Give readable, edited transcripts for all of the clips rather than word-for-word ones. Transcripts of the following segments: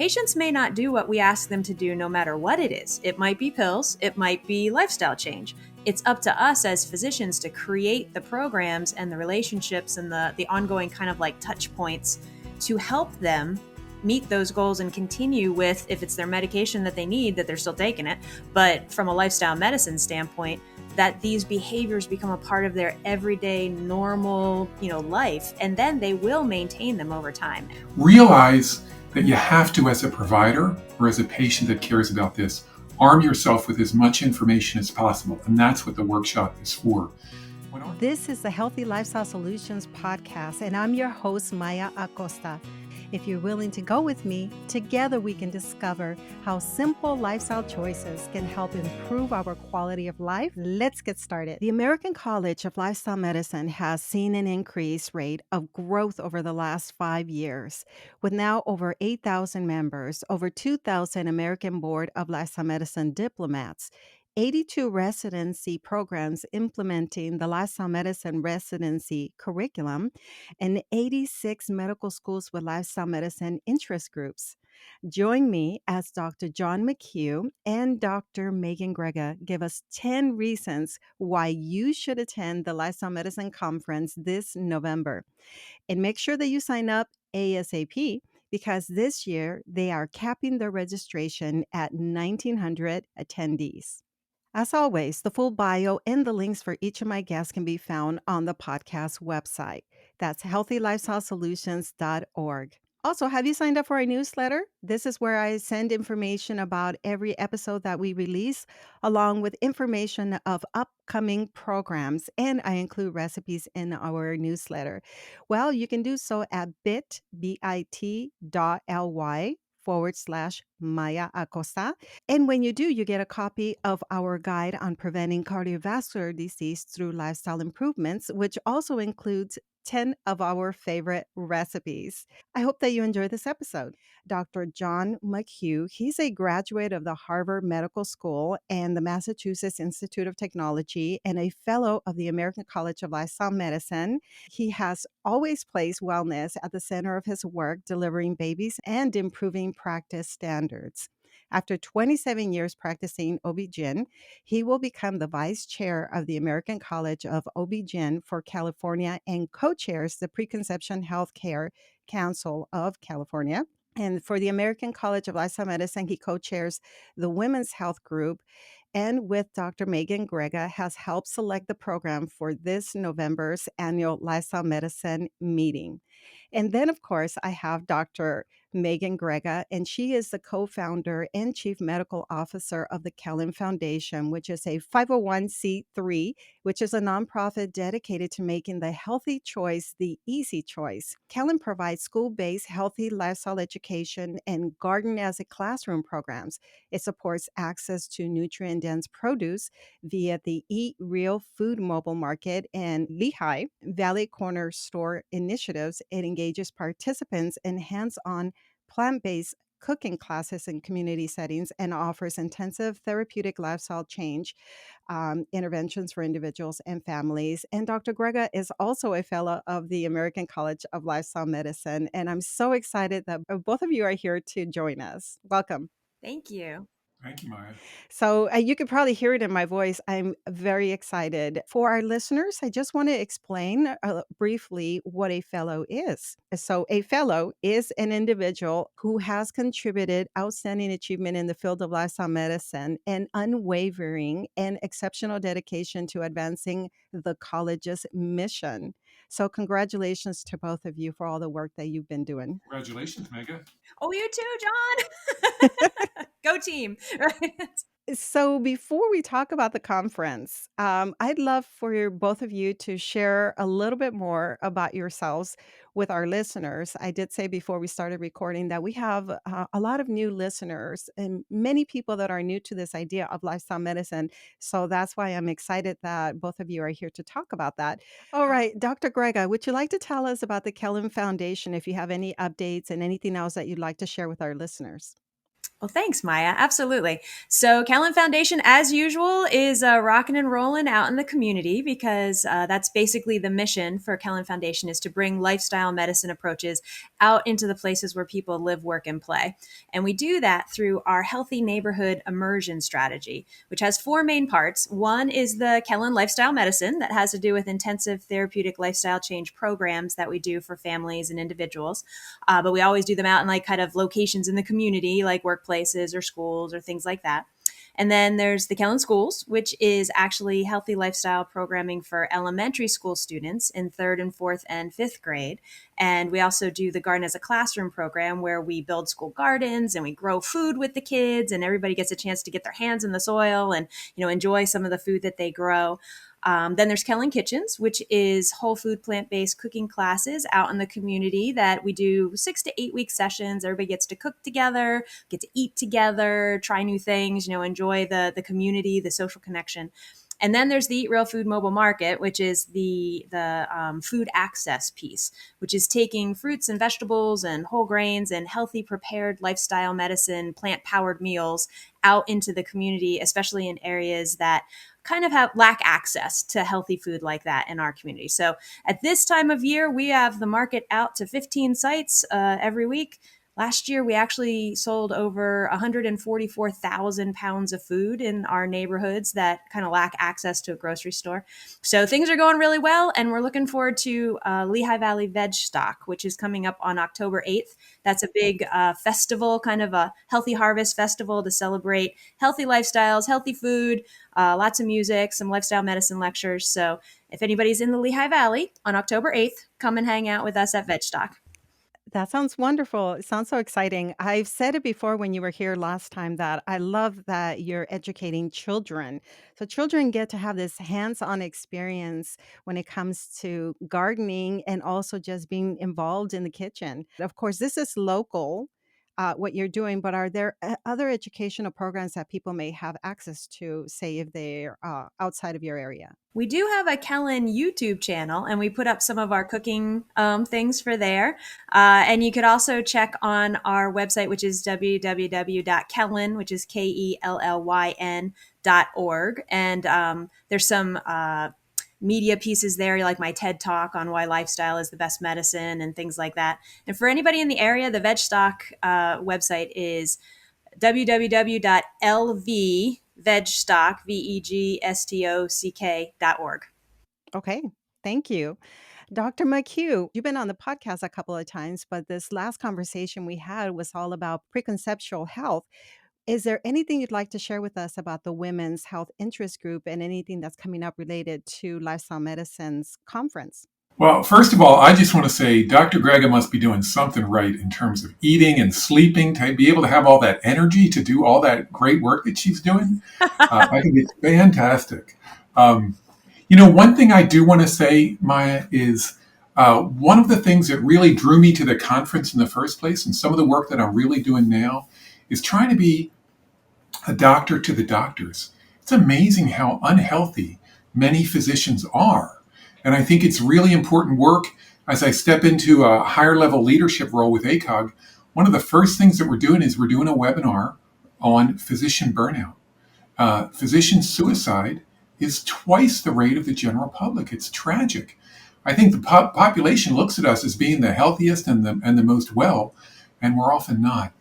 patients may not do what we ask them to do no matter what it is. It might be pills, it might be lifestyle change. It's up to us as physicians to create the programs and the relationships and the ongoing kind of like touch points to help them meet those goals and continue with, if it's their medication that they need, that they're still taking it. But from a lifestyle medicine standpoint, that these behaviors become a part of their everyday normal, life, and then they will maintain them over time. Realize that you have to, as a provider or as a patient that cares about this, arm yourself with as much information as possible. And that's what the workshop is for. This is the Healthy Lifestyle Solutions podcast, and I'm your host, Maya Acosta. If you're willing to go with me, together we can discover how simple lifestyle choices can help improve our quality of life. Let's get started. The American College of Lifestyle Medicine has seen an increased rate of growth over the last 5 years, with now over 8,000 members, over 2,000 American Board of Lifestyle Medicine diplomats, 82 residency programs implementing the lifestyle medicine residency curriculum, and 86 medical schools with lifestyle medicine interest groups. Join me as Dr. John McHugh and Dr. Meagan Grega give us 10 reasons why you should attend the Lifestyle Medicine Conference this November. And make sure that you sign up ASAP, because this year they are capping their registration at 1,900 attendees. As always, the full bio and the links for each of my guests can be found on the podcast website. That's healthylifestylesolutions.org. Also, have you signed up for our newsletter? This is where I send information about every episode that we release, along with information of upcoming programs, and I include recipes in our newsletter. Well, you can do so at bit.ly/Maya Acosta. And when you do, you get a copy of our guide on preventing cardiovascular disease through lifestyle improvements, which also includes 10 of our favorite recipes. I hope that you enjoy this episode. Dr. John McHugh, he's a graduate of the Harvard Medical School and the Massachusetts Institute of Technology and a fellow of the American College of Lifestyle Medicine. He has always placed wellness at the center of his work, delivering babies and improving practice standards. After 27 years practicing OB-GYN, he will become the vice chair of the American College of OB-GYN for California and co-chairs the Preconception Healthcare Council of California. And for the American College of Lifestyle Medicine, he co-chairs the Women's Health Group, and with Dr. Meagan Grega has helped select the program for this November's annual Lifestyle Medicine meeting. And then, of course, I have Dr. Meagan Grega, and she is the co-founder and chief medical officer of the Kellyn Foundation, which is a 501c3, which is a nonprofit dedicated to making the healthy choice the easy choice. Kellyn provides school-based healthy lifestyle education and garden as a classroom programs. It supports access to nutrient-dense produce via the Eat Real Food Mobile Market and Lehigh Valley Corner Store initiatives. It engages participants in hands-on plant-based cooking classes in community settings and offers intensive therapeutic lifestyle change interventions for individuals and families. And Dr. Grega is also a fellow of the American College of Lifestyle Medicine. And I'm so excited that both of you are here to join us. Welcome. Thank you. Thank you, Maya. So you can probably hear it in my voice. I'm very excited. For our listeners, I just want to explain briefly what a fellow is. So a fellow is an individual who has contributed outstanding achievement in the field of lifestyle medicine and unwavering and exceptional dedication to advancing the college's mission. So congratulations to both of you for all the work that you've been doing. Congratulations, Megan. Oh, you too, John. Go team. Right? So before we talk about the conference, I'd love for both of you to share a little bit more about yourselves with our listeners. I did say before we started recording that we have a lot of new listeners and many people that are new to this idea of lifestyle medicine. So that's why I'm excited that both of you are here to talk about that. All right, Dr. Grega, would you like to tell us about the Kellum Foundation if you have any updates and anything else that you'd like to share with our listeners? Well, thanks, Maya. Absolutely. So, Kellyn Foundation, as usual, is rocking and rolling out in the community because that's basically the mission for Kellyn Foundation is to bring lifestyle medicine approaches out into the places where people live, work, and play. And we do that through our Healthy Neighborhood Immersion Strategy, which has four main parts. One is the Kellyn Lifestyle Medicine that has to do with intensive therapeutic lifestyle change programs that we do for families and individuals. But we always do them out in like kind of locations in the community, like workplaces or schools or things like that. And then there's the Kellyn Schools, which is actually healthy lifestyle programming for elementary school students in third and fourth and fifth grade. And we also do the Garden as a Classroom program where we build school gardens and we grow food with the kids and everybody gets a chance to get their hands in the soil and, enjoy some of the food that they grow. Then there's Kellyn Kitchens, which is whole food, plant-based cooking classes out in the community that we do 6 to 8 week sessions. Everybody gets to cook together, get to eat together, try new things, enjoy the community, the social connection. And then there's the Eat Real Food Mobile Market, which is the food access piece, which is taking fruits and vegetables and whole grains and healthy prepared lifestyle medicine, plant powered meals out into the community, especially in areas that kind of have lack access to healthy food like that in our community. So at this time of year, we have the market out to 15 sites every week. Last year, we actually sold over 144,000 pounds of food in our neighborhoods that kind of lack access to a grocery store. So things are going really well, and we're looking forward to Lehigh Valley Veg Stock, which is coming up on October 8th. That's a big festival, kind of a healthy harvest festival to celebrate healthy lifestyles, healthy food, lots of music, some lifestyle medicine lectures. So if anybody's in the Lehigh Valley on October 8th, come and hang out with us at Veg Stock. That sounds wonderful. It sounds so exciting. I've said it before when you were here last time that I love that you're educating children. So children get to have this hands-on experience when it comes to gardening and also just being involved in the kitchen. Of course, this is local, what you're doing, but are there other educational programs that people may have access to, say if they're outside of your area? We do have a Kellyn YouTube channel, and we put up some of our cooking things for there. And you could also check on our website, which is www.kellyn, which is KELLYN.org. And there's some media pieces there, like my TED Talk on why lifestyle is the best medicine and things like that. And for anybody in the area, the Veg Stock website is www.vegstock.org. Okay. Thank you. Dr. McHugh, you've been on the podcast a couple of times, but this last conversation we had was all about preconceptual health. Is there anything you'd like to share with us about the Women's Health Interest Group and anything that's coming up related to Lifestyle Medicine's conference? Well, first of all, I just want to say Dr. Grega must be doing something right in terms of eating and sleeping to be able to have all that energy to do all that great work that she's doing. I think it's fantastic. One thing I do want to say, Maya, is one of the things that really drew me to the conference in the first place, and some of the work that I'm really doing now, is trying to be a doctor to the doctors. It's amazing how unhealthy many physicians are. And I think it's really important work as I step into a higher level leadership role with ACOG. One of the first things that we're doing is we're doing a webinar on physician burnout. Physician suicide is twice the rate of the general public. It's tragic. I think the population looks at us as being the healthiest and the most well, and we're often not.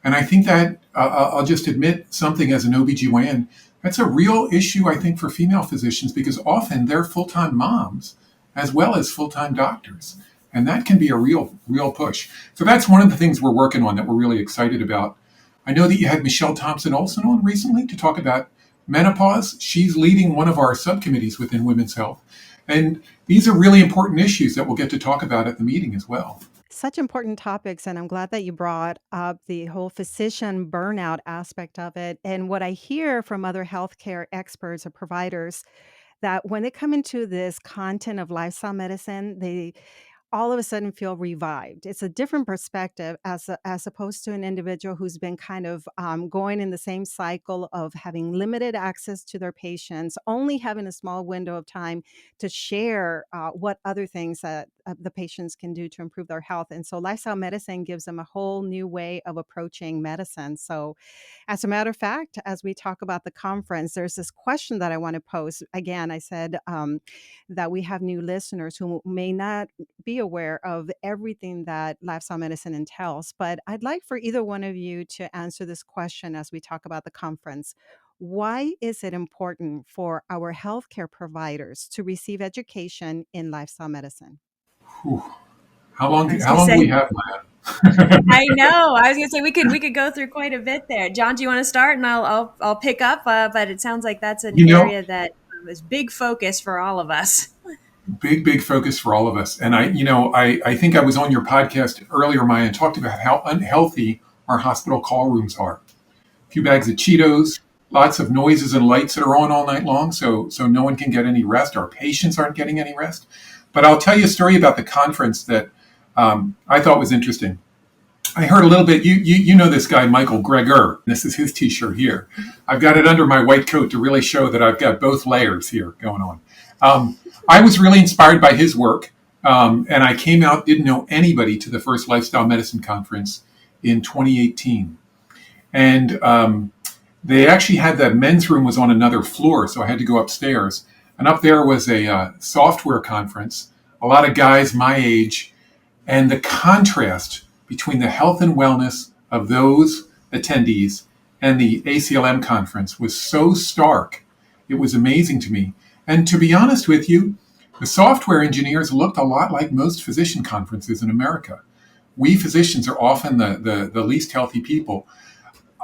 And I think that I'll just admit something as an OBGYN. That's a real issue, I think, for female physicians because often they're full-time moms as well as full-time doctors. And that can be a real push. So that's one of the things we're working on that we're really excited about. I know that you had Michelle Thompson Olson on recently to talk about menopause. She's leading one of our subcommittees within women's health. And these are really important issues that we'll get to talk about at the meeting as well. Such important topics, and I'm glad that you brought up the whole physician burnout aspect of it. And what I hear from other healthcare experts or providers that when they come into this content of lifestyle medicine, they all of a sudden feel revived. It's a different perspective as opposed to an individual who's been kind of going in the same cycle of having limited access to their patients, only having a small window of time to share what other things that the patients can do to improve their health. And so lifestyle medicine gives them a whole new way of approaching medicine. So as a matter of fact, as we talk about the conference, there's this question that I want to pose. Again, I said that we have new listeners who may not be aware of everything that lifestyle medicine entails, but I'd like for either one of you to answer this question as we talk about the conference. Why is it important for our healthcare providers to receive education in lifestyle medicine? Whew. I was How going to long do say, we have, Maya? I know. I was going to say we could go through quite a bit there. John, do you want to start, and I'll pick up? But it sounds like that's an You know, area that is big focus for all of us. big focus for all of us. And I think I was on your podcast earlier, Maya, and talked about how unhealthy our hospital call rooms are. A few bags of Cheetos, lots of noises and lights that are on all night long, so no one can get any rest. Our patients aren't getting any rest. But I'll tell you a story about the conference that I thought was interesting. I heard a little bit. You know this guy, Meagan Grega. This is his T-shirt here. I've got it under my white coat to really show that I've got both layers here going on. I was really inspired by his work, and I came out, didn't know anybody, to the first lifestyle medicine conference in 2018. And they actually had the men's room was on another floor, so I had to go upstairs. And up there was a software conference, a lot of guys my age, and the contrast between the health and wellness of those attendees and the ACLM conference was so stark. It was amazing to me. And to be honest with you, the software engineers looked a lot like most physician conferences in America. We physicians are often the least healthy people.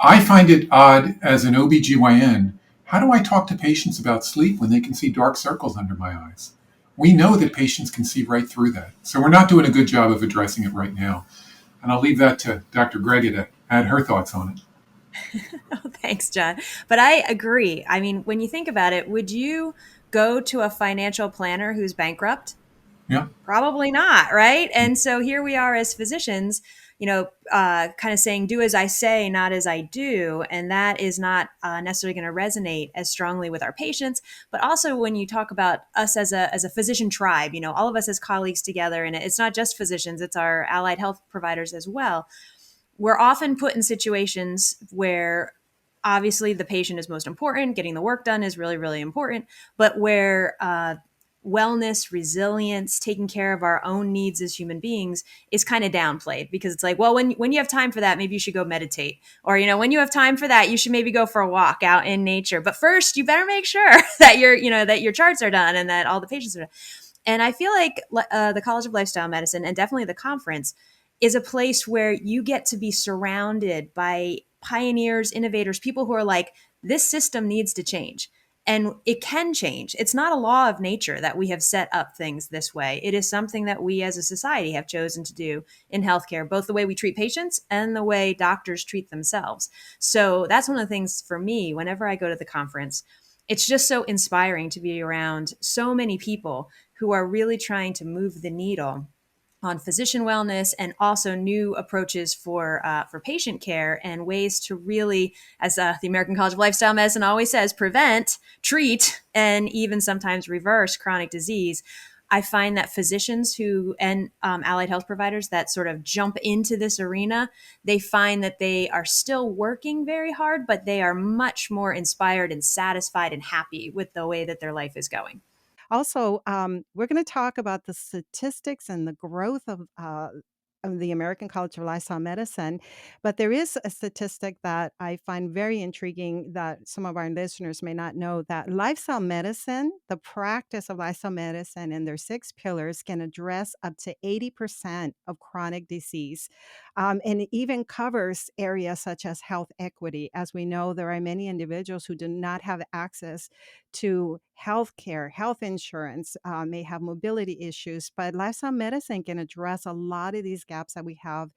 I find it odd as an OBGYN. How do I talk to patients about sleep when they can see dark circles under my eyes? We know that patients can see right through that. So we're not doing a good job of addressing it right now. And I'll leave that to Dr. Grega to add her thoughts on it. Oh, thanks, John. But I agree. I mean, when you think about it, would you go to a financial planner who's bankrupt? Yeah. Probably not, right? And so here we are as physicians, kind of saying, do as I say, not as I do. And that is not necessarily going to resonate as strongly with our patients. But also when you talk about us as a physician tribe, all of us as colleagues together, and it's not just physicians, it's our allied health providers as well. We're often put in situations where obviously the patient is most important, getting the work done is really, really important, but where wellness, resilience, taking care of our own needs as human beings is kind of downplayed, because it's like, well, when you have time for that, maybe you should go meditate. Or, when you have time for that, you should maybe go for a walk out in nature. But first, you better make sure that that your charts are done and that all the patients are done. And I feel like the College of Lifestyle Medicine, and definitely the conference, is a place where you get to be surrounded by pioneers, innovators, people who are like, this system needs to change. And it can change. It's not a law of nature that we have set up things this way. It is something that we as a society have chosen to do in healthcare, both the way we treat patients and the way doctors treat themselves. So that's one of the things for me, whenever I go to the conference, it's just so inspiring to be around so many people who are really trying to move the needle on physician wellness, and also new approaches for patient care, and ways to really, as the American College of Lifestyle Medicine always says, prevent, treat, and even sometimes reverse chronic disease. I find that physicians and allied health providers that sort of jump into this arena, they find that they are still working very hard, but they are much more inspired and satisfied and happy with the way that their life is going. Also, we're going to talk about the statistics and the growth of the American College of Lifestyle Medicine. But there is a statistic that I find very intriguing that some of our listeners may not know, that lifestyle medicine, the practice of lifestyle medicine and their 6 pillars, can address up to 80% of chronic disease. And it even covers areas such as health equity. As we know, there are many individuals who do not have access to health care, health insurance, may have mobility issues, but lifestyle medicine can address a lot of these gaps that we have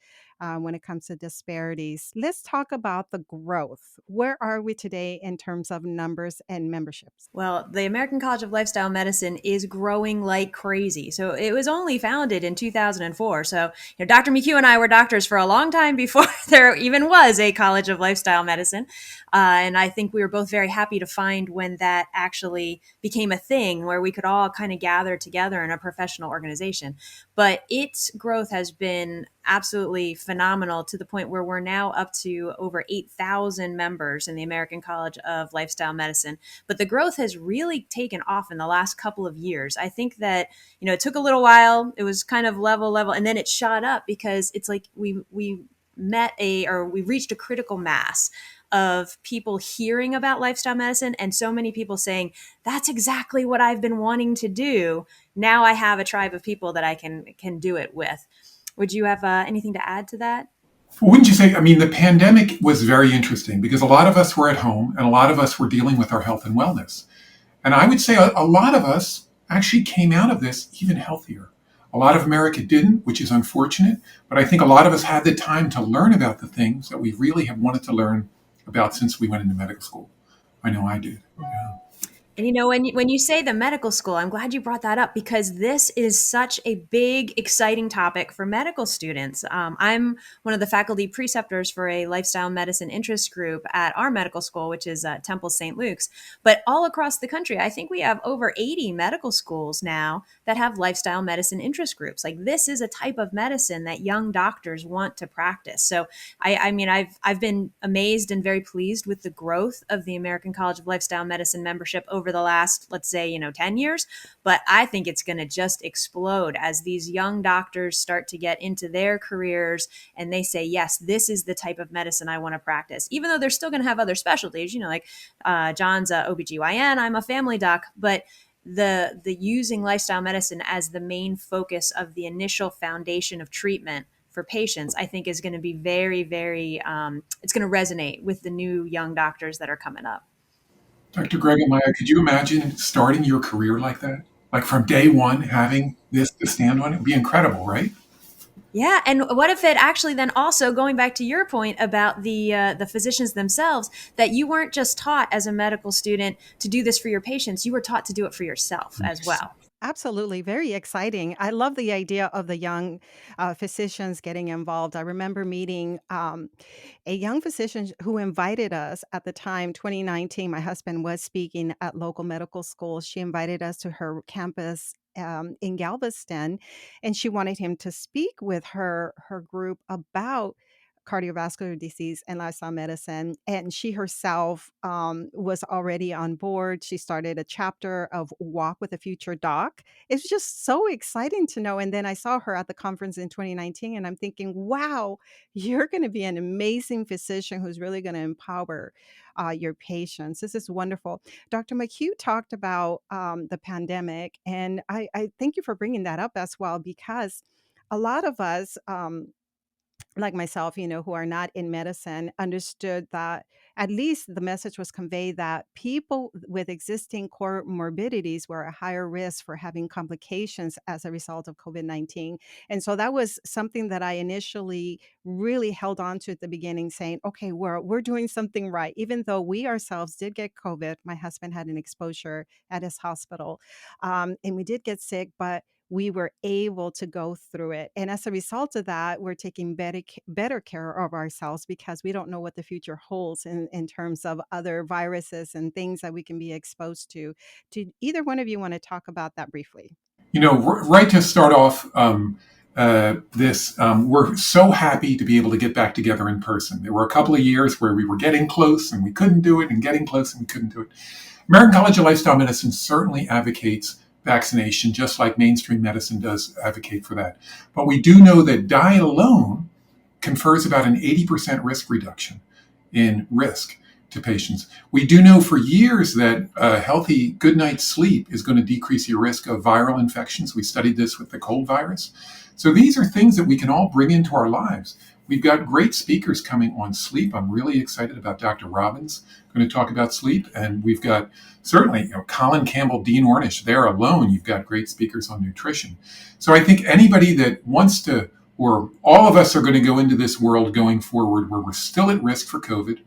when it comes to disparities. Let's talk about the growth. Where are we today in terms of numbers and memberships? Well, the American College of Lifestyle Medicine is growing like crazy. So it was only founded in 2004. So, Dr. McHugh and I were doctors for a long time before there even was a College of Lifestyle Medicine. And I think we were both very happy to find when that actually became a thing where we could all kind of gather together in a professional organization. But its growth has been absolutely phenomenal, to the point where we're now up to over 8,000 members in the American College of Lifestyle Medicine. But the growth has really taken off in the last couple of years. I think that, it took a little while. It was kind of level, and then it shot up because it's like we we reached a critical mass of people hearing about lifestyle medicine, and so many people saying, that's exactly what I've been wanting to do. Now I have a tribe of people that I can do it with. Would you have anything to add to that? Well, wouldn't you say? I mean, the pandemic was very interesting because a lot of us were at home and a lot of us were dealing with our health and wellness. And I would say a lot of us actually came out of this even healthier. A lot of America didn't, which is unfortunate, but I think a lot of us had the time to learn about the things that we really have wanted to learn about since we went into medical school. I know I did. Yeah. And when you say the medical school, I'm glad you brought that up, because this is such a big, exciting topic for medical students. I'm one of the faculty preceptors for a lifestyle medicine interest group at our medical school, which is Temple St. Luke's. But all across the country, I think we have over 80 medical schools now that have lifestyle medicine interest groups. Like, this is a type of medicine that young doctors want to practice. So I mean, I've been amazed and very pleased with the growth of the American College of Lifestyle Medicine membership over the last, let's say, 10 years. But I think it's going to just explode as these young doctors start to get into their careers and they say, yes, this is the type of medicine I want to practice, even though they're still going to have other specialties, like John's a OBGYN, I'm a family doc, but the using lifestyle medicine as the main focus of the initial foundation of treatment for patients, I think is going to be very, very, it's going to resonate with the new young doctors that are coming up. Dr. Greg and Maya, could you imagine starting your career like that? Like from day one, having this to stand on? It would be incredible, right? Yeah, and what if it actually then also, going back to your point about the physicians themselves, that you weren't just taught as a medical student to do this for your patients, you were taught to do it for yourself as well. Absolutely. Very exciting. I love the idea of the young physicians getting involved. I remember meeting a young physician who invited us at the time, 2019. My husband was speaking at local medical schools. She invited us to her campus in Galveston, and she wanted him to speak with her group about cardiovascular disease and lifestyle medicine. And she herself was already on board. She started a chapter of Walk with a Future Doc. It's just so exciting to know. And then I saw her at the conference in 2019, and I'm thinking, wow, you're going to be an amazing physician who's really going to empower your patients. This is wonderful. Dr. McHugh talked about the pandemic, and I thank you for bringing that up as well, because a lot of us, like myself, who are not in medicine, understood that at least the message was conveyed that people with existing comorbidities were at higher risk for having complications as a result of COVID-19. And so that was something that I initially really held on to at the beginning, saying, okay, we're doing something right. Even though we ourselves did get COVID, my husband had an exposure at his hospital, and we did get sick, but we were able to go through it. And as a result of that, we're taking better care of ourselves, because we don't know what the future holds in terms of other viruses and things that we can be exposed to. Do either one of you want to talk about that briefly? Right to start off we're so happy to be able to get back together in person. There were a couple of years where we were getting close and we couldn't do it, and getting close and we couldn't do it. American College of Lifestyle Medicine certainly advocates vaccination, just like mainstream medicine does advocate for that. But we do know that diet alone confers about an 80% risk reduction in risk to patients. We do know for years that a healthy good night's sleep is going to decrease your risk of viral infections. We studied this with the cold virus. So these are things that we can all bring into our lives. We've got great speakers coming on sleep. I'm really excited about Dr. Robbins going to talk about sleep. And we've got certainly Colin Campbell, Dean Ornish. There alone, you've got great speakers on nutrition. So I think anybody that wants to, or all of us are going to go into this world going forward where we're still at risk for COVID.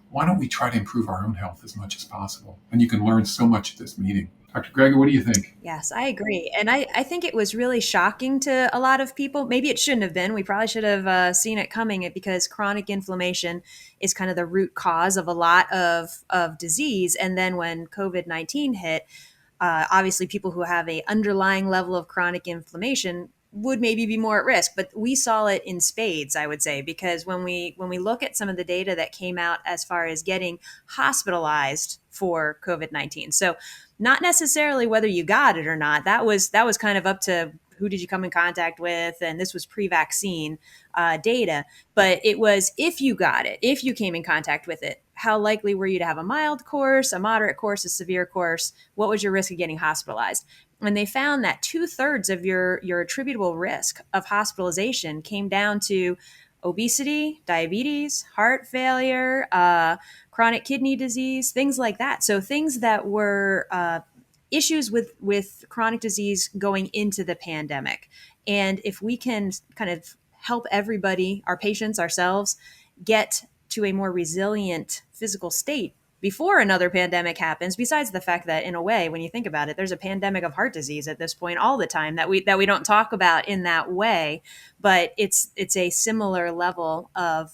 Why don't we try to improve our own health as much as possible? And you can learn so much at this meeting. Dr. Grega, what do you think? Yes, I agree. And I think it was really shocking to a lot of people. Maybe it shouldn't have been. We probably should have seen it coming, because chronic inflammation is kind of the root cause of a lot of disease. And then when COVID-19 hit, Obviously, people who have a underlying level of chronic inflammation would maybe be more at risk, but we saw it in spades, I would say, because when we look at some of the data that came out as far as getting hospitalized for COVID-19, so not necessarily whether you got it or not, that was kind of up to who did you come in contact with, and this was pre-vaccine data, but it was if you got it, if you came in contact with it, how likely were you to have a mild course, a moderate course, a severe course? What was your risk of getting hospitalized? And they found that 2/3 of your attributable risk of hospitalization came down to obesity, diabetes, heart failure, chronic kidney disease, things like that. So things that were issues with chronic disease going into the pandemic. And if we can kind of help everybody, our patients, ourselves, get to a more resilient physical state before another pandemic happens, besides the fact that in a way, when you think about it, there's a pandemic of heart disease at this point all the time that we don't talk about in that way, but it's a similar level of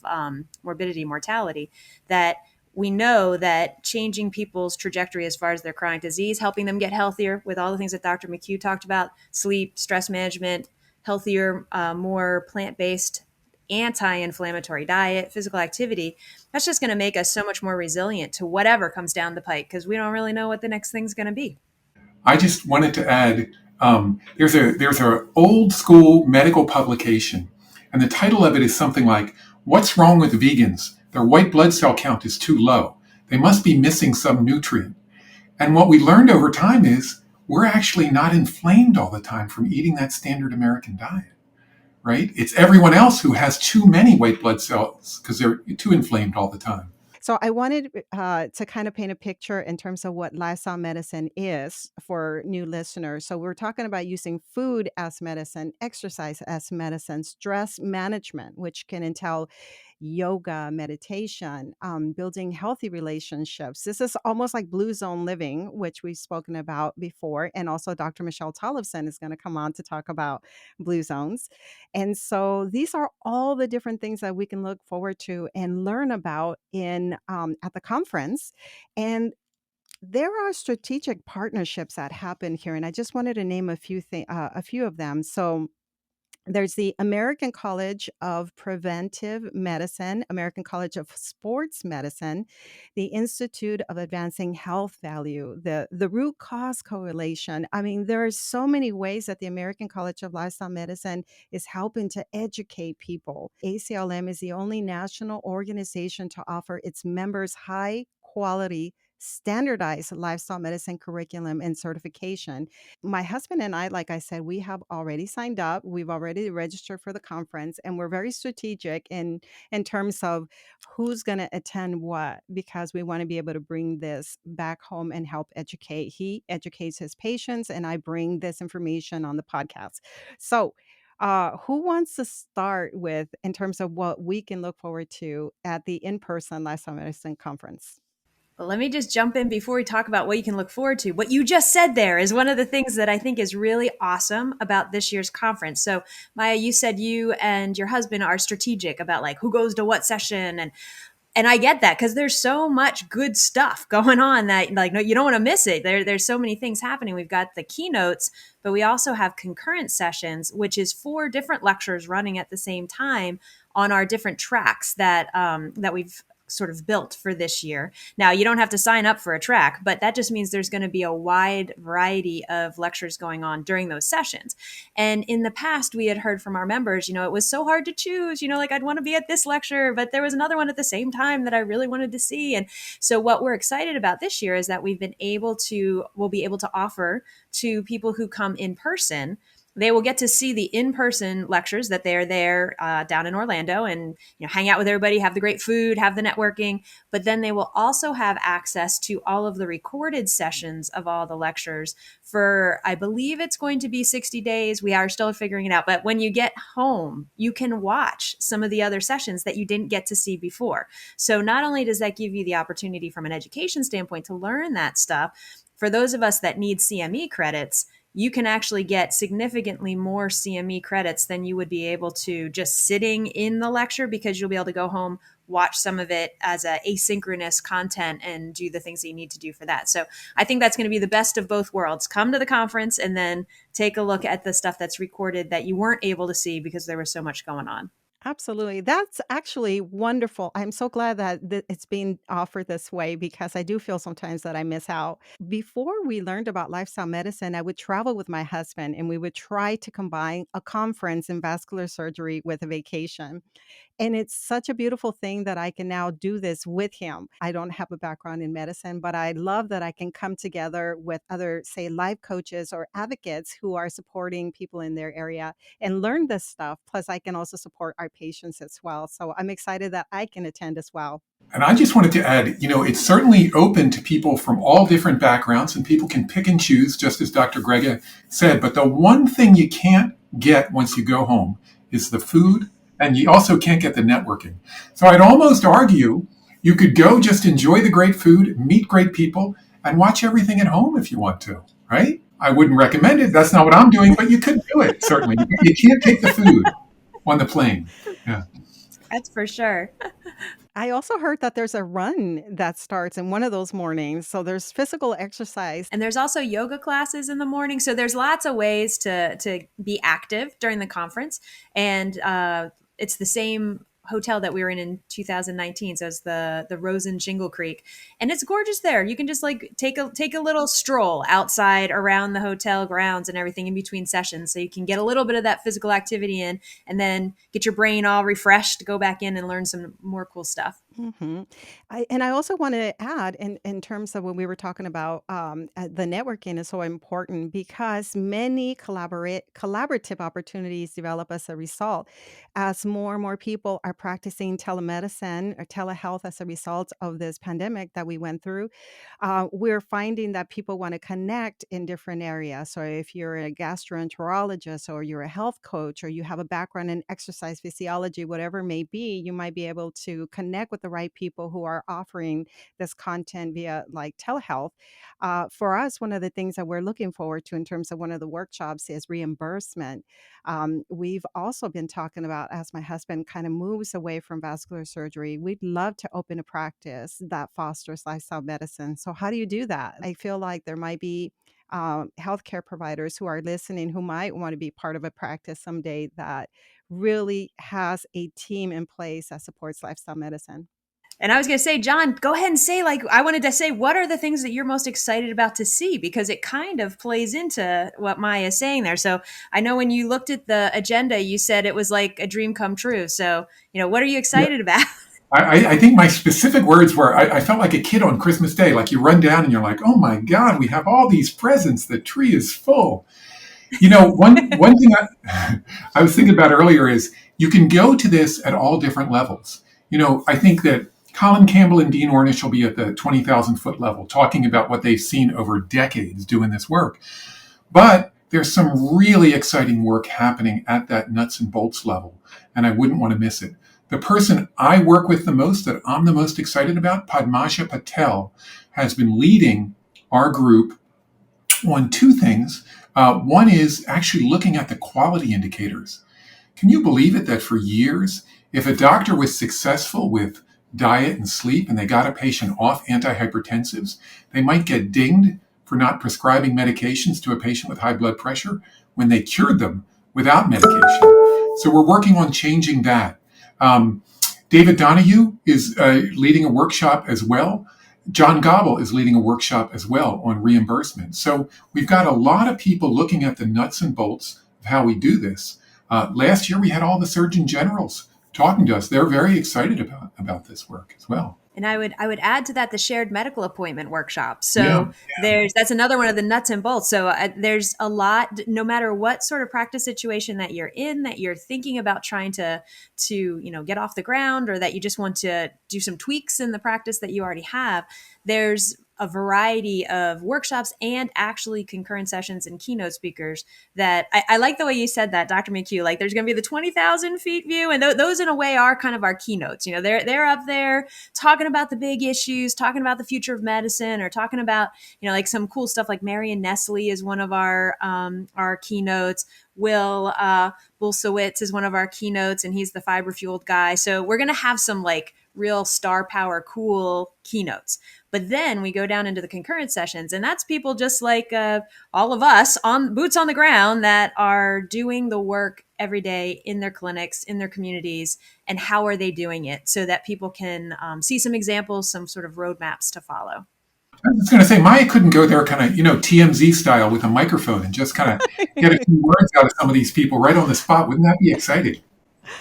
morbidity, mortality, that we know that changing people's trajectory as far as their chronic disease, helping them get healthier with all the things that Dr. McHugh talked about, sleep, stress management, healthier, more plant-based, anti-inflammatory diet, physical activity, that's just going to make us so much more resilient to whatever comes down the pike, because we don't really know what the next thing's going to be. I just wanted to add, there's a old school medical publication, and the title of it is something like, "What's wrong with vegans? Their white blood cell count is too low. They must be missing some nutrient." And what we learned over time is we're actually not inflamed all the time from eating that standard American diet, right? It's everyone else who has too many white blood cells because they're too inflamed all the time. So I wanted to kind of paint a picture in terms of what lifestyle medicine is for new listeners. So we're talking about using food as medicine, exercise as medicine, stress management, which can entail yoga, meditation, building healthy relationships. This is almost like blue zone living, which we've spoken about before. And also Dr. Michelle Tollefson is going to come on to talk about blue zones. And so these are all the different things that we can look forward to and learn about in at the conference. And there are strategic partnerships that happen here, and I just wanted to name a few of them. So there's the American College of Preventive Medicine, American College of Sports Medicine, the Institute of Advancing Health Value, the root cause correlation. I mean, there are so many ways that the American College of Lifestyle Medicine is helping to educate people. ACLM is the only national organization to offer its members high quality standardized lifestyle medicine curriculum and certification. My husband and I, like I said, we have already signed up. We've already registered for the conference, and we're very strategic in terms of who's going to attend what, because we want to be able to bring this back home and help educate. He educates his patients, and I bring this information on the podcast. So, who wants to start with in terms of what we can look forward to at the in-person lifestyle medicine conference? Well, let me just jump in before we talk about what you can look forward to. What you just said there is one of the things that I think is really awesome about this year's conference. So, Maya, you said you and your husband are strategic about like who goes to what session, and I get that because there's so much good stuff going on that like no, you don't want to miss it. There's so many things happening. We've got the keynotes, but we also have concurrent sessions, which is 4 different lectures running at the same time on our different tracks that we've sort of built for this year. Now, you don't have to sign up for a track, but that just means there's going to be a wide variety of lectures going on during those sessions. And in the past, we had heard from our members, it was so hard to choose, like I'd want to be at this lecture, but there was another one at the same time that I really wanted to see. And so what we're excited about this year is that we'll be able to offer to people who come in person. They will get to see the in-person lectures that they're there down in Orlando and hang out with everybody, have the great food, have the networking. But then they will also have access to all of the recorded sessions of all the lectures for, I believe it's going to be 60 days. We are still figuring it out. But when you get home, you can watch some of the other sessions that you didn't get to see before. So not only does that give you the opportunity from an education standpoint to learn that stuff, for those of us that need CME credits, you can actually get significantly more CME credits than you would be able to just sitting in the lecture, because you'll be able to go home, watch some of it as a asynchronous content and do the things that you need to do for that. So I think that's going to be the best of both worlds. Come to the conference and then take a look at the stuff that's recorded that you weren't able to see because there was so much going on. Absolutely. That's actually wonderful. I'm so glad that it's being offered this way because I do feel sometimes that I miss out. Before we learned about lifestyle medicine, I would travel with my husband and we would try to combine a conference in vascular surgery with a vacation. And it's such a beautiful thing that I can now do this with him. I don't have a background in medicine, but I love that I can come together with other, say, life coaches or advocates who are supporting people in their area and learn this stuff. Plus, I can also support our patients as well. So I'm excited that I can attend as well. And I just wanted to add, it's certainly open to people from all different backgrounds, and people can pick and choose, just as Dr. Grega said. But the one thing you can't get once you go home is the food, and you also can't get the networking. So I'd almost argue you could go just enjoy the great food, meet great people, and watch everything at home if you want to, right? I wouldn't recommend it. That's not what I'm doing, but you could do it, certainly. You can't take the food on the plane. Yeah. That's for sure. I also heard that there's a run that starts in one of those mornings. So there's physical exercise. And there's also yoga classes in the morning. So there's lots of ways to be active during the conference. And it's the same hotel that we were in 2019. So it's the Rose in Shingle Creek, and it's gorgeous there. You can just like take a little stroll outside around the hotel grounds and everything in between sessions, so you can get a little bit of that physical activity in, and then get your brain all refreshed to go back in and learn some more cool stuff. hmm and I also want to add, in terms of when we were talking about the networking is so important because many collaborative opportunities develop as a result. As more and more people are practicing telemedicine or telehealth as a result of this pandemic that we went through, we're finding that people want to connect in different areas. So if you're a gastroenterologist or you're a health coach or you have a background in exercise physiology, whatever it may be, you might be able to connect with the right people who are offering this content via like telehealth. For us, one of the things that we're looking forward to in terms of one of the workshops is reimbursement. We've also been talking about, as my husband kind of moves away from vascular surgery, we'd love to open a practice that fosters lifestyle medicine. So, how do you do that? I feel like there might be healthcare providers who are listening who might want to be part of a practice someday that really has a team in place that supports lifestyle medicine. And I was going to say, John, go ahead and say, like, I wanted to say, what are the things that you're most excited about to see? Because it kind of plays into what Maya is saying there. So I know when you looked at the agenda, you said it was like a dream come true. So, what are you Yeah. excited about? I think my specific words were I felt like a kid on Christmas Day. Like you run down and you're like, oh my God, we have all these presents. The tree is full. One thing I was thinking about earlier is you can go to this at all different levels. I think that Colin Campbell and Dean Ornish will be at the 20,000 foot level talking about what they've seen over decades doing this work. But there's some really exciting work happening at that nuts and bolts level, and I wouldn't want to miss it. The person I work with the most, that I'm the most excited about, Padmasha Patel, has been leading our group on two things. One is actually looking at the quality indicators. Can you believe it that for years, if a doctor was successful with diet and sleep and they got a patient off antihypertensives, they might get dinged for not prescribing medications to a patient with high blood pressure when they cured them without medication? So we're working on changing that. David Donahue is leading a workshop as well. John Gobble is leading a workshop as well on reimbursement. So we've got a lot of people looking at the nuts and bolts of how we do this. Last year, we had all the Surgeon Generals talking to us. They're very excited about this work as well. And I would add to that the shared medical appointment workshop. So that's another one of the nuts and bolts. So there's a lot, no matter what sort of practice situation that you're in, that you're thinking about trying to get off the ground, or that you just want to do some tweaks in the practice that you already have. There's a variety of workshops and actually concurrent sessions and keynote speakers that I like the way you said that, Dr. McHugh. Like there's going to be the 20,000 feet view, and those in a way are kind of our keynotes. They're up there talking about the big issues, talking about the future of medicine, or talking about like some cool stuff. Like Marion Nestle is one of our keynotes. Will Sowitz is one of our keynotes, and he's the fiber fueled guy. So we're going to have some like real star power, cool keynotes. But then we go down into the concurrent sessions, and that's people just like all of us on boots on the ground that are doing the work every day in their clinics, in their communities, and how are they doing it so that people can see some examples, some sort of roadmaps to follow. I was going to say, Maya couldn't go there kind of, TMZ style with a microphone and just kind of get a few words out of some of these people right on the spot. Wouldn't that be exciting?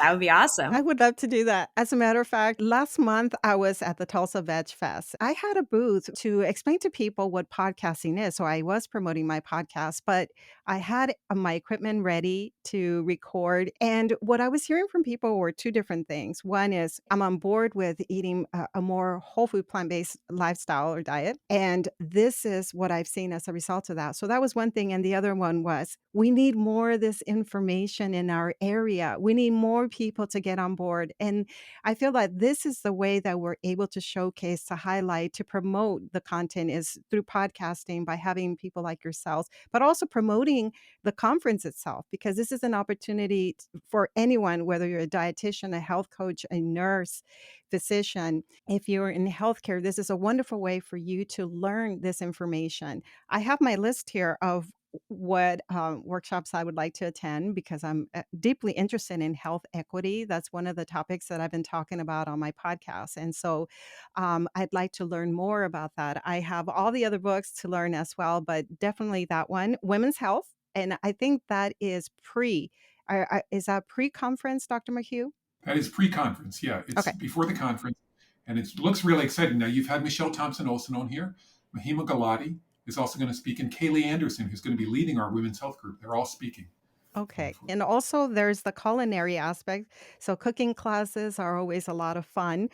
That would be awesome. I would love to do that. As a matter of fact, last month I was at the Tulsa Veg Fest. I had a booth to explain to people what podcasting is. So I was promoting my podcast, but I had my equipment ready to record. And what I was hearing from people were two different things. One is I'm on board with eating a more whole food plant based lifestyle or diet. And this is what I've seen as a result of that. So that was one thing. And the other one was we need more of this information in our area. We need more people to get on board. And I feel that this is the way that we're able to showcase, to highlight, to promote the content is through podcasting by having people like yourselves, but also promoting the conference itself, because this is an opportunity for anyone, whether you're a dietitian, a health coach, a nurse, physician. If you're in healthcare, this is a wonderful way for you to learn this information. I have my list here of what workshops I would like to attend because I'm deeply interested in health equity. That's one of the topics that I've been talking about on my podcast. And so I'd like to learn more about that. I have all the other books to learn as well, but definitely that one, Women's Health. And I think that is is that pre-conference, Dr. McHugh? That is pre-conference. Yeah, it's Okay. before the conference, and it looks really exciting. Now, you've had Michelle Thompson Olson on here. Mahima Galati is also going to speak, and Kaylee Anderson, who's going to be leading our women's health group. They're all speaking. Okay. And also there's the culinary aspect. So cooking classes are always a lot of fun.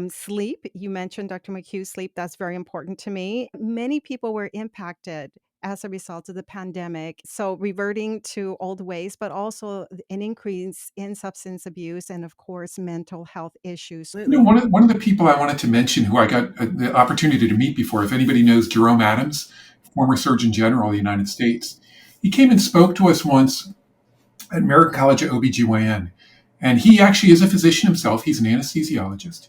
Sleep, you mentioned Dr. McHugh, sleep, that's very important to me. Many people were impacted as a result of the pandemic. So reverting to old ways, but also an increase in substance abuse and, of course, mental health issues. Absolutely. One of the people I wanted to mention who I got the opportunity to meet before, if anybody knows Jerome Adams, former Surgeon General of the United States, he came and spoke to us once at American College of OBGYN. And he actually is a physician himself. He's an anesthesiologist.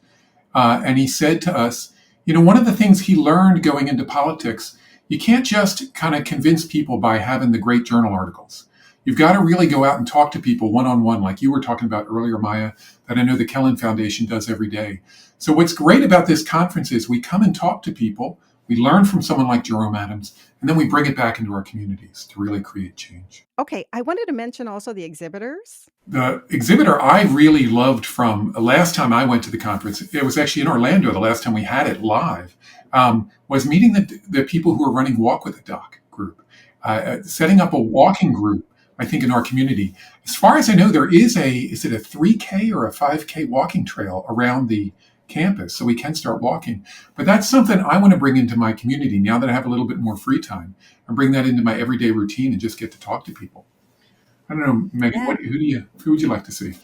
And he said to us, one of the things he learned going into politics, you can't just kind of convince people by having the great journal articles. You've got to really go out and talk to people one-on-one, like you were talking about earlier, Maya, that I know the Kellyn Foundation does every day. So what's great about this conference is we come and talk to people, we learn from someone like Jerome Adams, and then we bring it back into our communities to really create change. Okay, I wanted to mention also the exhibitors. The exhibitor I really loved from last time I went to the conference, it was actually in Orlando the last time we had it live, was meeting the people who are running Walk with the Doc group, setting up a walking group, I think, in our community. As far as I know, there is is it a 3K or a 5K walking trail around the campus, so we can start walking. But that's something I want to bring into my community now that I have a little bit more free time, and bring that into my everyday routine and just get to talk to people. I don't know, Megan, Yeah. who would you like to see?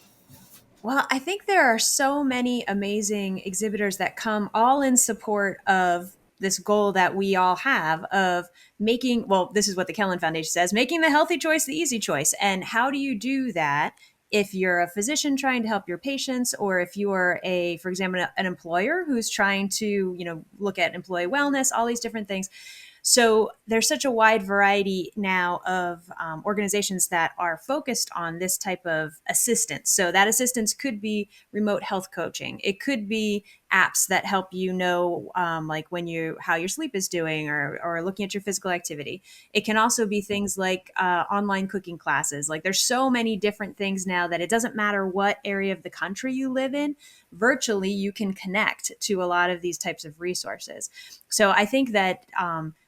Well, I think there are so many amazing exhibitors that come all in support of this goal that we all have of making, well, this is what the Kellyn Foundation says, making the healthy choice the easy choice. And how do you do that if you're a physician trying to help your patients, or if you are for example, an employer who's trying to, look at employee wellness, all these different things. So there's such a wide variety now of organizations that are focused on this type of assistance. So that assistance could be remote health coaching. It could be apps that help you know, like how your sleep is doing, or looking at your physical activity. It can also be things like online cooking classes. Like there's so many different things now that it doesn't matter what area of the country you live in. Virtually, you can connect to a lot of these types of resources. So I think that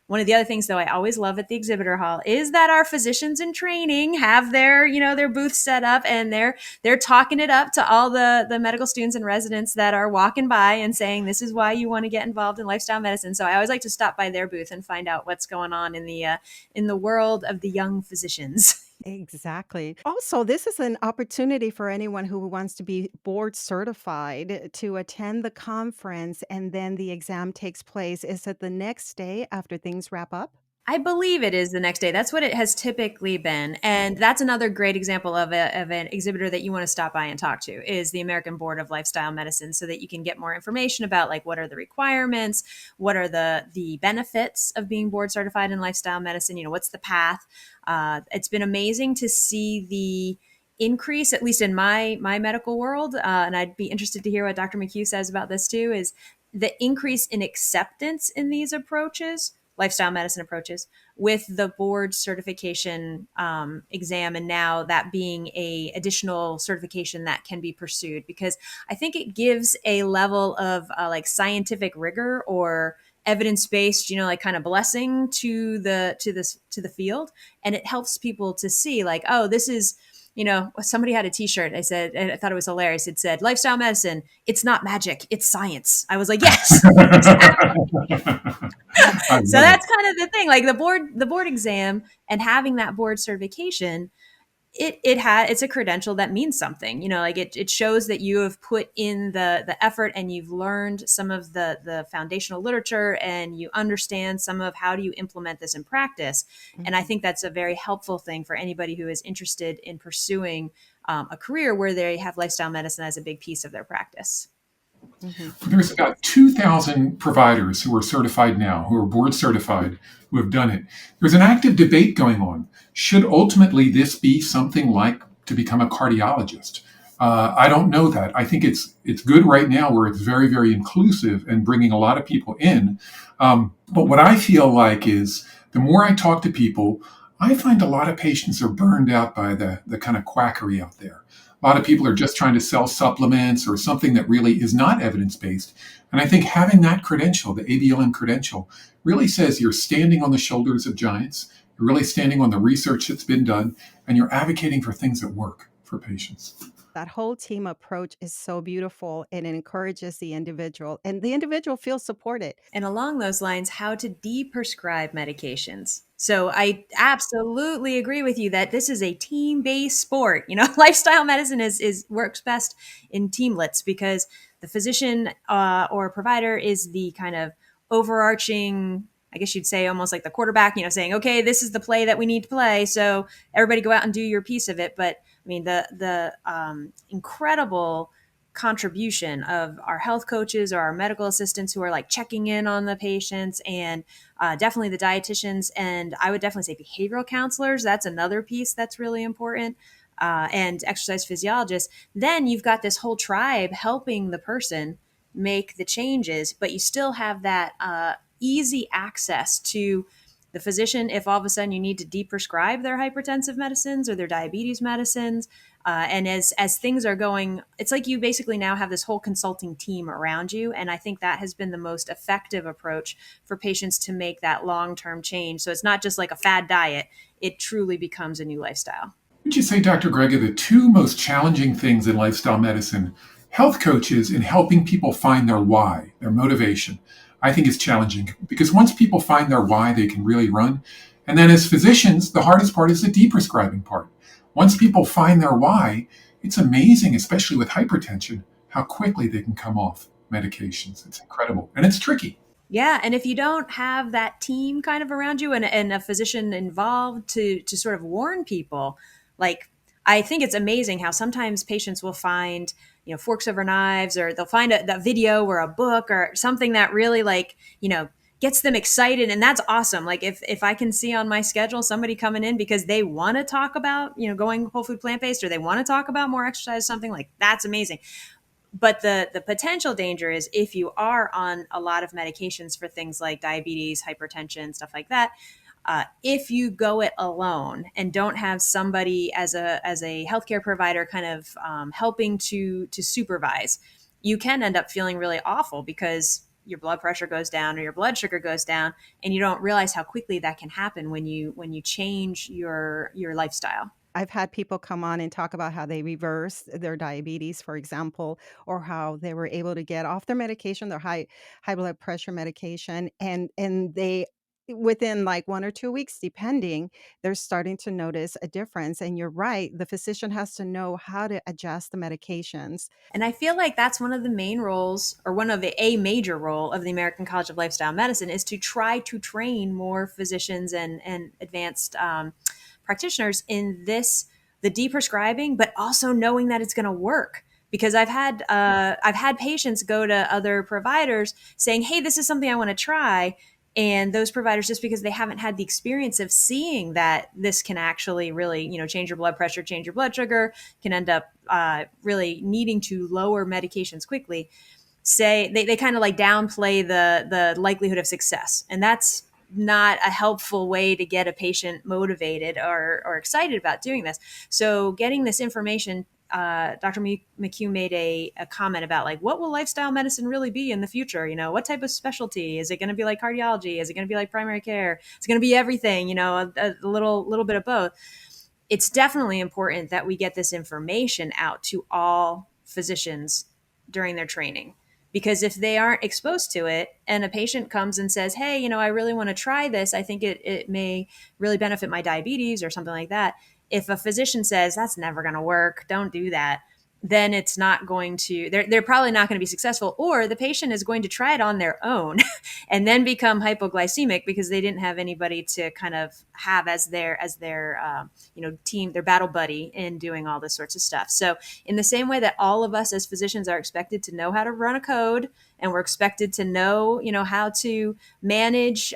one of the other things, though, I always love at the exhibitor hall is that our physicians in training have their booths set up, and they're talking it up to all the medical students and residents that are walking by and saying, this is why you want to get involved in lifestyle medicine. So I always like to stop by their booth and find out what's going on in the world of the young physicians. Exactly. Also, this is an opportunity for anyone who wants to be board certified to attend the conference, and then the exam takes place. Is it the next day after things wrap up? I believe it is the next day. That's what it has typically been. And that's another great example of an exhibitor that you want to stop by and talk to is the American Board of Lifestyle Medicine so that you can get more information about like what are the requirements, what are the benefits of being board certified in lifestyle medicine, what's the path. It's been amazing to see the increase, at least in my medical world, and I'd be interested to hear what Dr. McHugh says about this too, is the increase in acceptance in these approaches, lifestyle medicine approaches, with the board certification exam, and now that being a additional certification that can be pursued, because I think it gives a level of like scientific rigor or evidence based, like kind of blessing to the field, and it helps people to see like, oh, this is, somebody had a t-shirt. I said, and I thought it was hilarious. It said, lifestyle medicine, it's not magic, it's science. I was like, yes, exactly. I So love it. that's kind of the thing. Like the board exam and having that board certification, it's a credential that means something. Like it shows that you have put in the effort and you've learned some of the foundational literature and you understand some of how do you implement this in practice. And I Mhm. think that's a very helpful thing for anybody who is interested in pursuing a career where they have lifestyle medicine as a big piece of their practice. Mhm. There's about 2,000 providers who are certified now, who are board certified, who have done it. There's an active debate going on. Should ultimately this be something like to become a cardiologist? I don't know that. I think it's good right now where it's very, very inclusive and bringing a lot of people in. But what I feel like is the more I talk to people, I find a lot of patients are burned out by the kind of quackery out there. A lot of people are just trying to sell supplements or something that really is not evidence based. And I think having that credential, the ABLM credential, really says you're standing on the shoulders of giants. You're really standing on the research that's been done, and you're advocating for things that work for patients. That whole team approach is so beautiful and it encourages the individual, and the individual feels supported. And along those lines, how to de-prescribe medications. So I absolutely agree with you that this is a team-based sport. Lifestyle medicine is works best in teamlets because the physician or provider is the kind of overarching, I guess you'd say almost like the quarterback, saying, okay, this is the play that we need to play. So everybody go out and do your piece of it. But I mean, the incredible contribution of our health coaches or our medical assistants who are like checking in on the patients, and definitely the dietitians, and I would definitely say behavioral counselors. That's another piece that's really important, and exercise physiologists. Then you've got this whole tribe helping the person make the changes, but you still have that easy access to the physician if all of a sudden you need to de-prescribe their hypertensive medicines or their diabetes medicines. And as things are going, it's like you basically now have this whole consulting team around you, and I think that has been the most effective approach for patients to make that long-term change. So it's not just like a fad diet; it truly becomes a new lifestyle. Would you say, Dr. Grega, the two most challenging things in lifestyle medicine, health coaches in helping people find their why, their motivation, I think is challenging because once people find their why, they can really run. And then as physicians, the hardest part is the deprescribing part. Once people find their why, it's amazing, especially with hypertension, how quickly they can come off medications. It's incredible. And it's tricky. Yeah, and if you don't have that team kind of around you and a physician involved to sort of warn people, like I think it's amazing how sometimes patients will find, forks over knives, or they'll find a video or a book or something that really like, gets them excited, and that's awesome. Like if I can see on my schedule somebody coming in because they want to talk about, going whole food plant-based, or they want to talk about more exercise, something like that's amazing. But the potential danger is if you are on a lot of medications for things like diabetes, hypertension, stuff like that. If you go it alone and don't have somebody as a healthcare provider kind of helping to supervise, you can end up feeling really awful because your blood pressure goes down or your blood sugar goes down, and you don't realize how quickly that can happen when you change your lifestyle. I've had people come on and talk about how they reversed their diabetes, for example, or how they were able to get off their medication, their high blood pressure medication, and they within like 1 or 2 weeks, depending, they're starting to notice a difference. And you're right, the physician has to know how to adjust the medications. And I feel like that's one of the main roles, or one of a major role of the American College of Lifestyle Medicine, is to try to train more physicians and advanced practitioners in this, the de-prescribing, but also knowing that it's going to work. Because I've had patients go to other providers saying, "Hey, this is something I want to try," and those providers, just because they haven't had the experience of seeing that this can actually really, change your blood pressure, change your blood sugar, can end up really needing to lower medications quickly, say they kind of like downplay the likelihood of success, and that's not a helpful way to get a patient motivated or excited about doing this. So getting this information, Dr. McHugh made a comment about like, what will lifestyle medicine really be in the future? What type of specialty? Is it going to be like cardiology? Is it going to be like primary care? It's going to be everything, a little bit of both. It's definitely important that we get this information out to all physicians during their training. Because if they aren't exposed to it and a patient comes and says, "Hey, I really want to try this. I think it may really benefit my diabetes," or something like that. If a physician says, "That's never going to work, don't do that," then it's not going to, they're probably not going to be successful, or the patient is going to try it on their own and then become hypoglycemic because they didn't have anybody to kind of have as their team, their battle buddy in doing all this sorts of stuff. So in the same way that all of us as physicians are expected to know how to run a code, and we're expected to know how to manage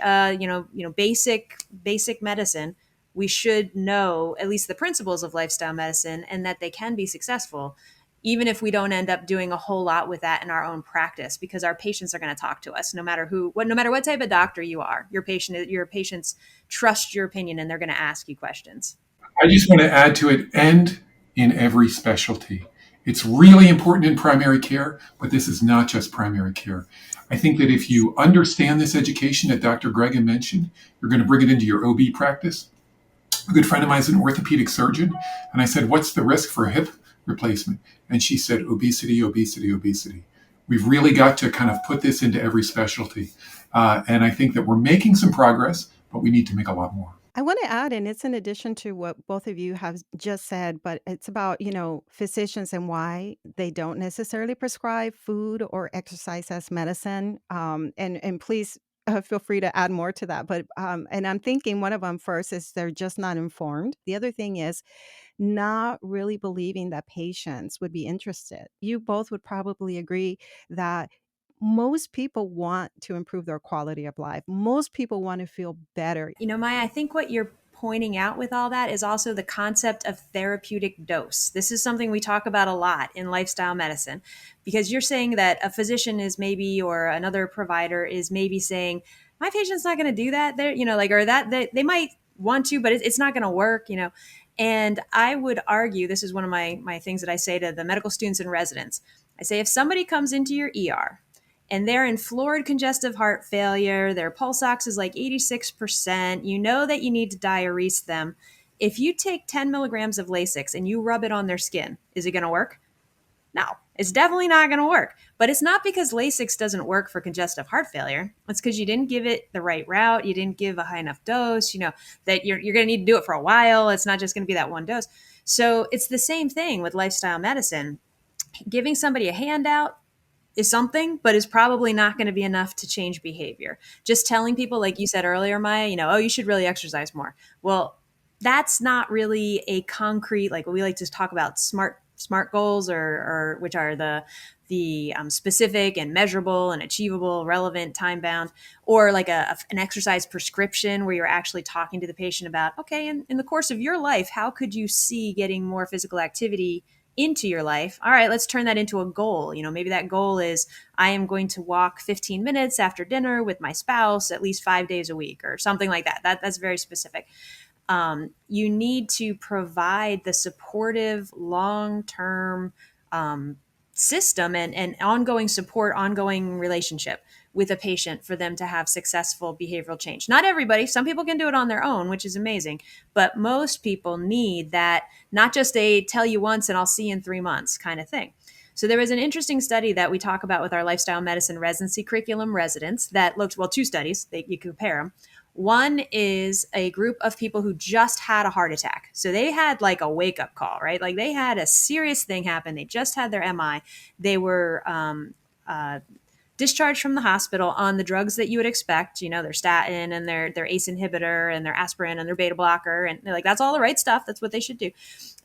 basic medicine, we should know at least the principles of lifestyle medicine, and that they can be successful, even if we don't end up doing a whole lot with that in our own practice, because our patients are going to talk to us no matter what type of doctor you are. Your patients trust your opinion, and they're going to ask you questions. I just want to add to it, and in every specialty. It's really important in primary care, but this is not just primary care. I think that if you understand this education that Dr. Grega mentioned, you're going to bring it into your OB practice. A good friend of mine is an orthopedic surgeon, and I said, "What's the risk for a hip replacement?" And she said, "Obesity, obesity, obesity." We've really got to kind of put this into every specialty. And I think that we're making some progress, but we need to make a lot more. I want to add, and it's in addition to what both of you have just said, but it's about, physicians and why they don't necessarily prescribe food or exercise as medicine. And please feel free to add more to that. But and I'm thinking one of them first is they're just not informed. The other thing is not really believing that patients would be interested. You both would probably agree that most people want to improve their quality of life. Most people want to feel better. Maya, I think what you're pointing out with all that is also the concept of therapeutic dose. This is something we talk about a lot in lifestyle medicine, because you're saying that a physician is maybe, or another provider is maybe saying, "My patient's not going to do that." They're, or that they might want to, but it's not going to work, And I would argue, this is one of my things that I say to the medical students and residents. I say, if somebody comes into your ER and they're in florid congestive heart failure, their pulse ox is like 86%, you know that you need to diurese them. If you take 10 milligrams of Lasix and you rub it on their skin, is it going to work? No, it's definitely not going to work. But it's not because Lasix doesn't work for congestive heart failure. It's because you didn't give it the right route. You didn't give a high enough dose, that you're going to need to do it for a while. It's not just going to be that one dose. So it's the same thing with lifestyle medicine. Giving somebody a handout is something, but is probably not going to be enough to change behavior. Just telling people, like you said earlier, Maya, "Oh, you should really exercise more." Well, that's not really a concrete, like we like to talk about smart goals, or which are the specific and measurable and achievable, relevant, time bound, or like an exercise prescription where you're actually talking to the patient about, okay, in the course of your life, how could you see getting more physical activity into your life? All right, let's turn that into a goal. Maybe that goal is, I am going to walk 15 minutes after dinner with my spouse at least 5 days a week, or something like that. That's very specific. You need to provide the supportive long-term system and ongoing support, ongoing relationship with a patient for them to have successful behavioral change. Not everybody. Some people can do it on their own, which is amazing. But most people need that, not just a tell you once and I'll see you in 3 months kind of thing. So there was an interesting study that we talk about with our lifestyle medicine residency curriculum residents that looked, well, two studies, you compare them. One is a group of people who just had a heart attack. So they had like a wake up call, right? Like they had a serious thing happen. They just had their MI. They were discharged from the hospital on the drugs that you would expect, their statin and their ACE inhibitor and their aspirin and their beta blocker. And they're like, that's all the right stuff. That's what they should do.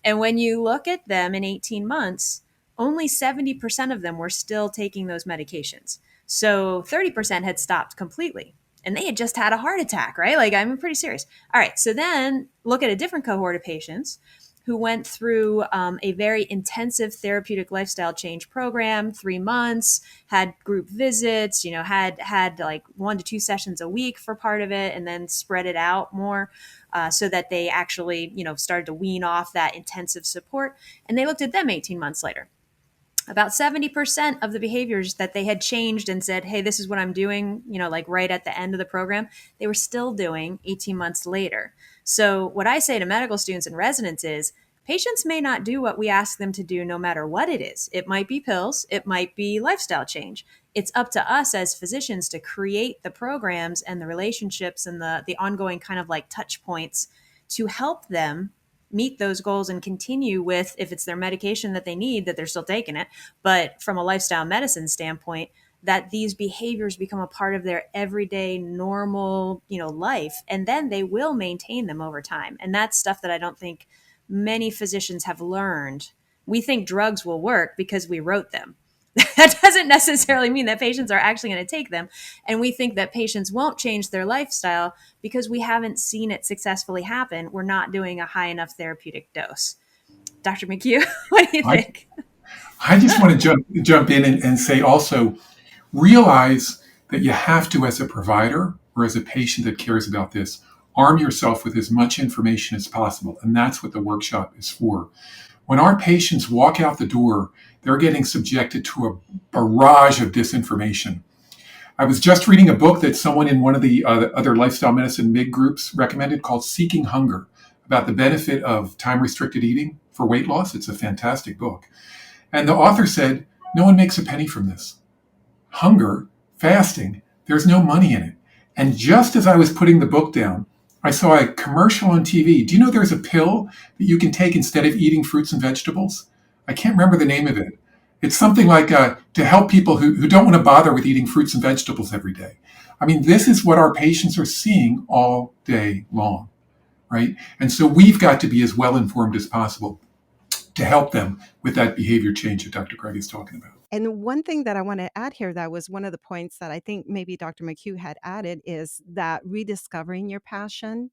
And when you look at them in 18 months, only 70% of them were still taking those medications. So 30% had stopped completely. And they had just had a heart attack, right? Like, I'm pretty serious. All right. So then look at a different cohort of patients who went through a very intensive therapeutic lifestyle change program, 3 months, had group visits, had like 1 to 2 sessions a week for part of it, and then spread it out more so that they actually, started to wean off that intensive support. And they looked at them 18 months later. About 70% of the behaviors that they had changed and said, hey, this is what I'm doing, like right at the end of the program, they were still doing 18 months later. So what I say to medical students and residents is patients may not do what we ask them to do no matter what it is. It might be pills. It might be lifestyle change. It's up to us as physicians to create the programs and the relationships and the ongoing kind of like touch points to help them meet those goals and continue with, if it's their medication that they need, that they're still taking it. But from a lifestyle medicine standpoint, that these behaviors become a part of their everyday normal, life, and then they will maintain them over time. And that's stuff that I don't think many physicians have learned. We think drugs will work because we wrote them. That doesn't necessarily mean that patients are actually going to take them. And we think that patients won't change their lifestyle because we haven't seen it successfully happen. We're not doing a high enough therapeutic dose. Dr. McHugh, what do you think? I just want to jump in and say also, realize that you have to, as a provider or as a patient that cares about this, arm yourself with as much information as possible. And that's what the workshop is for. When our patients walk out the door, they're getting subjected to a barrage of disinformation. I was just reading a book that someone in one of the other lifestyle medicine MIG groups recommended called Seeking Hunger, about the benefit of time-restricted eating for weight loss. It's a fantastic book. And the author said, no one makes a penny from this. Hunger, fasting, there's no money in it. And just as I was putting the book down, I saw a commercial on TV. Do you know there's a pill that you can take instead of eating fruits and vegetables? I can't remember the name of it. It's something like to help people who don't want to bother with eating fruits and vegetables every day. I mean, this is what our patients are seeing all day long, right? And so we've got to be as well informed as possible to help them with that behavior change that Dr. Greg is talking about. And one thing that I want to add here, that was one of the points that I think maybe Dr. McHugh had added, is that rediscovering your passion.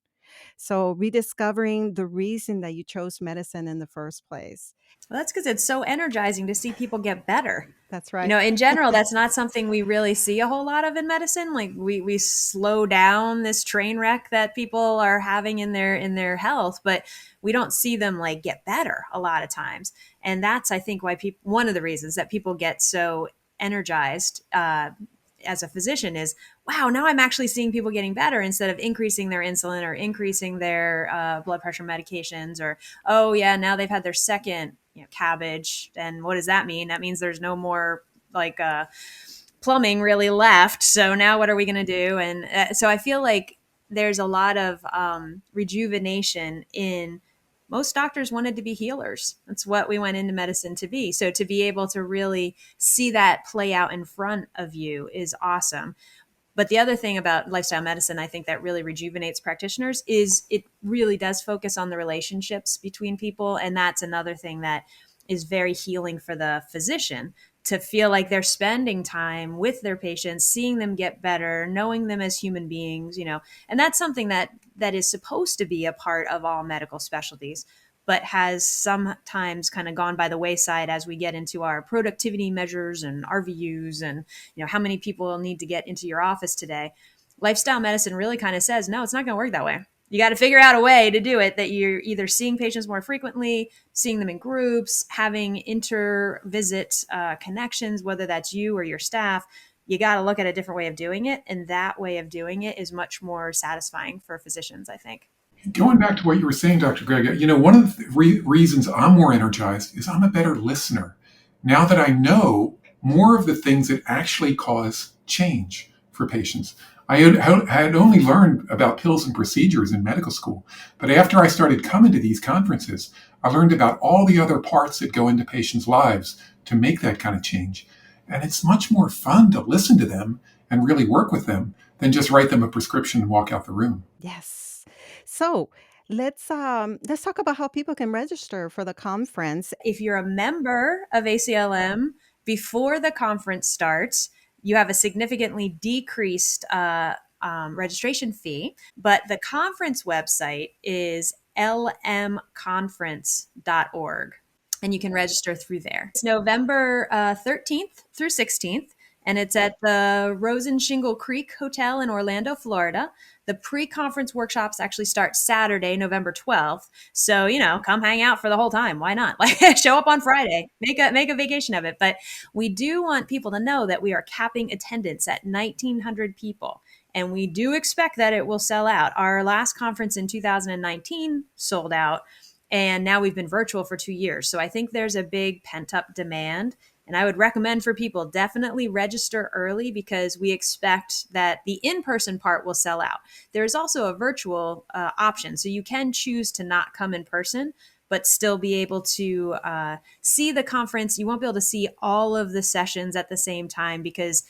So rediscovering the reason that you chose medicine in the first place. Well, that's because it's so energizing to see people get better. That's right. In general, that's not something we really see a whole lot of in medicine. Like we slow down this train wreck that people are having in their health, but we don't see them like get better a lot of times. And that's, I think, why one of the reasons that people get so energized as a physician is, wow, now I'm actually seeing people getting better instead of increasing their insulin or increasing their blood pressure medications, or, oh yeah, now they've had their second cabbage. And what does that mean? That means there's no more like plumbing really left. So now what are we going to do? And so I feel like there's a lot of rejuvenation in most doctors wanted to be healers. That's what we went into medicine to be. So to be able to really see that play out in front of you is awesome. But the other thing about lifestyle medicine, I think that really rejuvenates practitioners, is it really does focus on the relationships between people. And that's another thing that is very healing for the physician, to feel like they're spending time with their patients, seeing them get better, knowing them as human beings, and that's something that is supposed to be a part of all medical specialties, but has sometimes kind of gone by the wayside as we get into our productivity measures and RVUs and, how many people need to get into your office today. Lifestyle medicine really kind of says, no, it's not going to work that way. You got to figure out a way to do it that you're either seeing patients more frequently, seeing them in groups, having inter-visit connections, whether that's you or your staff. You got to look at a different way of doing it. And that way of doing it is much more satisfying for physicians, I think. Going back to what you were saying, Dr. Grega, one of the reasons I'm more energized is I'm a better listener. Now that I know more of the things that actually cause change. for patients. I had only learned about pills and procedures in medical school, but after I started coming to these conferences, I learned about all the other parts that go into patients' lives to make that kind of change. And it's much more fun to listen to them and really work with them than just write them a prescription and walk out the room. Yes. So let's talk about how people can register for the conference. If you're a member of ACLM before the conference starts, you have a significantly decreased registration fee, but the conference website is lmconference.org, and you can register through there. It's November 13th through 16th, and it's at the Rosen Shingle Creek Hotel in Orlando, Florida. The pre-conference workshops actually start Saturday, November 12th. So, come hang out for the whole time. Why not? Like, show up on Friday, make a vacation of it. But we do want people to know that we are capping attendance at 1,900 people. And we do expect that it will sell out. Our last conference in 2019 sold out, and now we've been virtual for 2 years. So I think there's a big pent-up demand. And I would recommend for people definitely register early, because we expect that the in-person part will sell out. There's also a virtual option. So you can choose to not come in person, but still be able to see the conference. You won't be able to see all of the sessions at the same time, because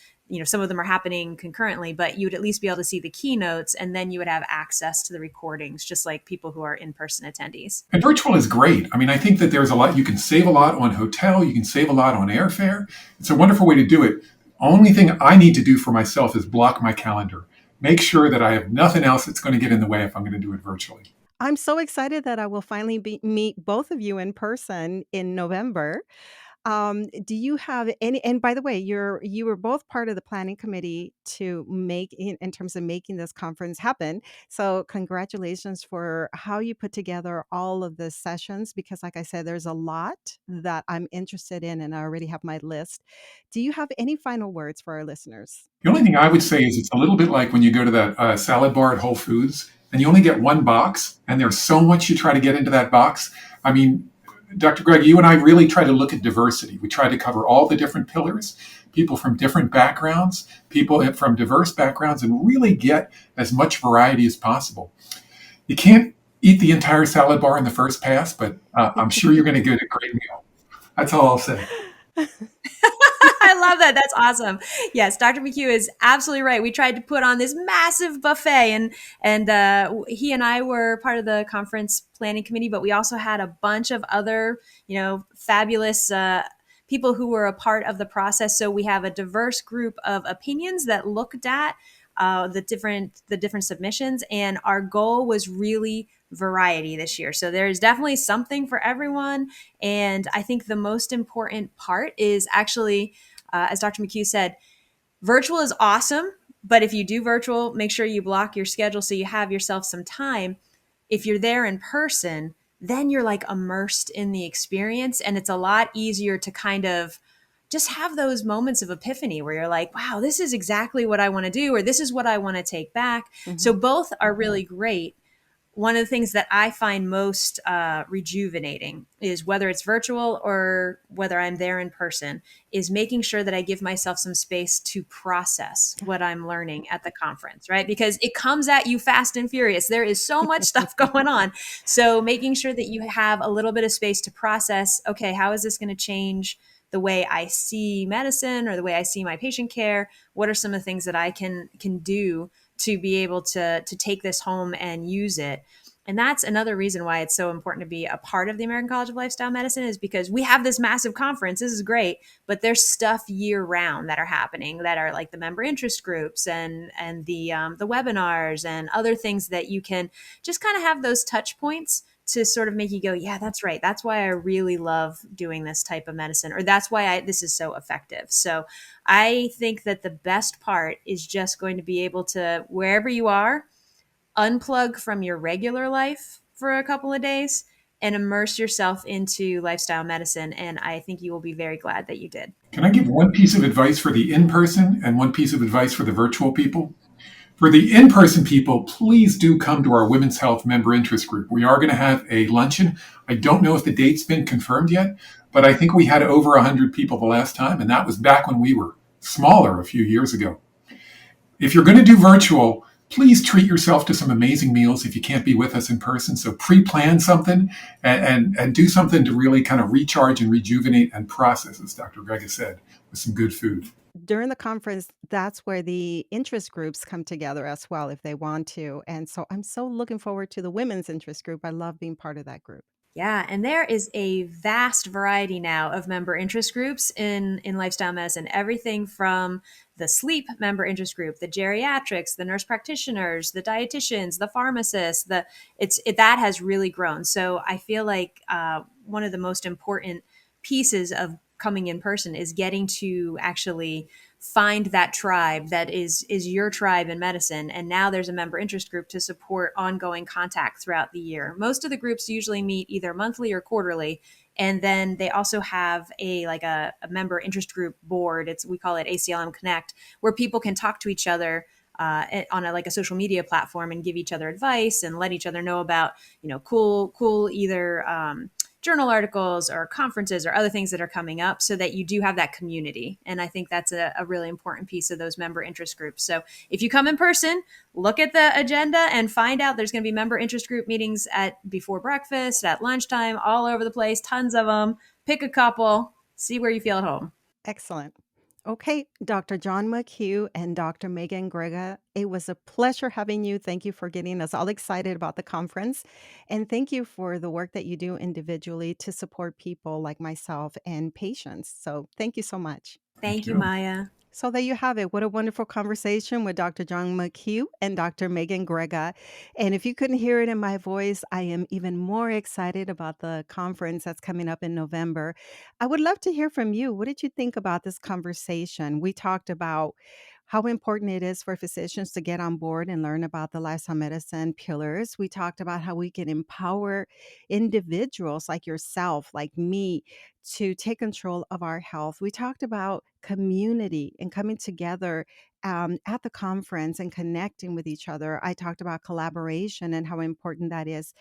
some of them are happening concurrently, but you would at least be able to see the keynotes, and then you would have access to the recordings, just like people who are in-person attendees. And virtual is great. I mean, I think that there's a lot, you can save a lot on hotel, you can save a lot on airfare. It's a wonderful way to do it. Only thing I need to do for myself is block my calendar. Make sure that I have nothing else that's going to get in the way if I'm going to do it virtually. I'm so excited that I will finally meet both of you in person in November. Do you have any? And by the way, you were both part of the planning committee to make in terms of making this conference happen. So congratulations for how you put together all of the sessions. Because, like I said, there's a lot that I'm interested in, and I already have my list. Do you have any final words for our listeners? The only thing I would say is it's a little bit like when you go to that salad bar at Whole Foods and you only get one box, and there's so much you try to get into that box. I mean, Dr. Greg, you and I really try to look at diversity. We try to cover all the different pillars, people from different backgrounds, people from diverse backgrounds, and really get as much variety as possible. You can't eat the entire salad bar in the first pass, but I'm sure you're going to get a great meal. That's all I'll say. I love that. That's awesome. Yes, Dr. McHugh is absolutely right. We tried to put on this massive buffet, and he and I were part of the conference planning committee, but we also had a bunch of other, fabulous people who were a part of the process. So we have a diverse group of opinions that looked at the different submissions, and our goal was really variety this year. So there's definitely something for everyone. And I think the most important part is actually, as Dr. McHugh said, virtual is awesome. But if you do virtual, make sure you block your schedule so you have yourself some time. If you're there in person, then you're like immersed in the experience. And it's a lot easier to kind of just have those moments of epiphany where you're like, wow, this is exactly what I want to do, or this is what I want to take back. Mm-hmm. So both are really great. One of the things that I find most rejuvenating is, whether it's virtual or whether I'm there in person, is making sure that I give myself some space to process what I'm learning at the conference, right? Because it comes at you fast and furious. There is so much stuff going on. So making sure that you have a little bit of space to process, okay, how is this going to change the way I see medicine or the way I see my patient care? What are some of the things that I can do to be able to take this home and use it? And that's another reason why it's so important to be a part of the American College of Lifestyle Medicine, is because we have this massive conference. This is great, but there's stuff year round that are happening that are like the member interest groups and the webinars and other things that you can just kind of have those touch points to sort of make you go, yeah, that's right. That's why I really love doing this type of medicine, or that's why this is so effective. So I think that the best part is just going to be able to, wherever you are, unplug from your regular life for a couple of days and immerse yourself into lifestyle medicine. And I think you will be very glad that you did. Can I give one piece of advice for the in-person and one piece of advice for the virtual people? For the in-person people, please do come to our Women's Health member interest group. We are going to have a luncheon. I don't know if the date's been confirmed yet, but I think we had over 100 people the last time, and that was back when we were smaller a few years ago. If you're going to do virtual, please treat yourself to some amazing meals if you can't be with us in person. So pre-plan something and do something to really kind of recharge and rejuvenate and process, as Dr. Grega said, with some good food. During the conference, that's where the interest groups come together as well if they want to. And so I'm so looking forward to the women's interest group. I love being part of that group. Yeah, and there is a vast variety now of member interest groups in lifestyle medicine. Everything from the sleep member interest group, the geriatrics, the nurse practitioners, the dietitians, the pharmacists. That has really grown. So I feel like one of the most important pieces of coming in person is getting to actually find that tribe that is your tribe in medicine. And now there's a member interest group to support ongoing contact throughout the year. Most of the groups usually meet either monthly or quarterly. And then they also have a member interest group board. We call it ACLM Connect, where people can talk to each other on a social media platform and give each other advice and let each other know about cool either journal articles or conferences or other things that are coming up, so that you do have that community. And I think that's a really important piece of those member interest groups. So if you come in person, look at the agenda and find out there's going to be member interest group meetings before breakfast, at lunchtime, all over the place, tons of them. Pick a couple, see where you feel at home. Excellent. Okay, Dr. John McHugh and Dr. Meagan Grega, it was a pleasure having you. Thank you for getting us all excited about the conference. And thank you for the work that you do individually to support people like myself and patients. So thank you so much. Thank you, Maya. So there you have it. What a wonderful conversation with Dr. John McHugh and Dr. Meagan Grega. And if you couldn't hear it in my voice, I am even more excited about the conference that's coming up in November. I would love to hear from you. What did you think about this conversation? We talked about how important it is for physicians to get on board and learn about the lifestyle medicine pillars. We talked about how we can empower individuals like yourself, like me, to take control of our health. We talked about community and coming together at the conference and connecting with each other. I talked about collaboration and how important that is.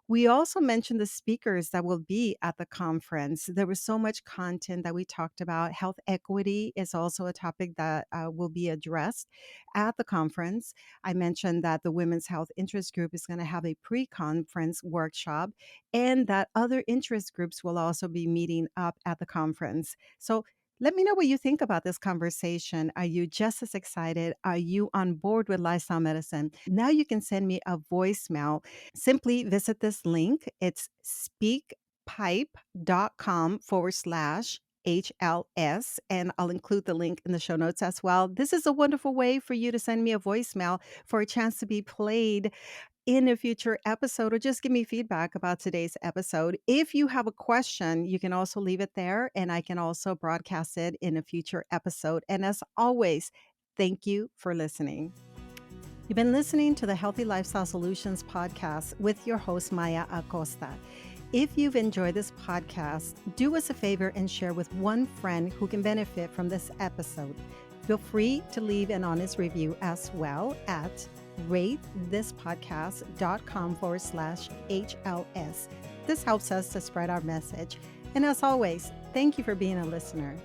We also mentioned the speakers that will be at the conference. There was so much content that we talked about. Health equity is also a topic that will be addressed at the conference. I mentioned that the Women's Health Interest Group is going to have a pre-conference workshop, and that other interest groups will also be meeting up at the conference. So let me know what you think about this conversation. Are you just as excited? Are you on board with lifestyle medicine? Now you can send me a voicemail. Simply visit this link. It's speakpipe.com/HLS, and I'll include the link in the show notes as well. This is a wonderful way for you to send me a voicemail for a chance to be played in a future episode, or just give me feedback about today's episode. If you have a question, you can also leave it there, and I can also broadcast it in a future episode. And as always, thank you for listening. You've been listening to the Healthy Lifestyle Solutions podcast with your host, Maya Acosta. If you've enjoyed this podcast, do us a favor and share with one friend who can benefit from this episode. Feel free to leave an honest review as well at ratethispodcast.com/HLS. This helps us to spread our message. And as always, thank you for being a listener.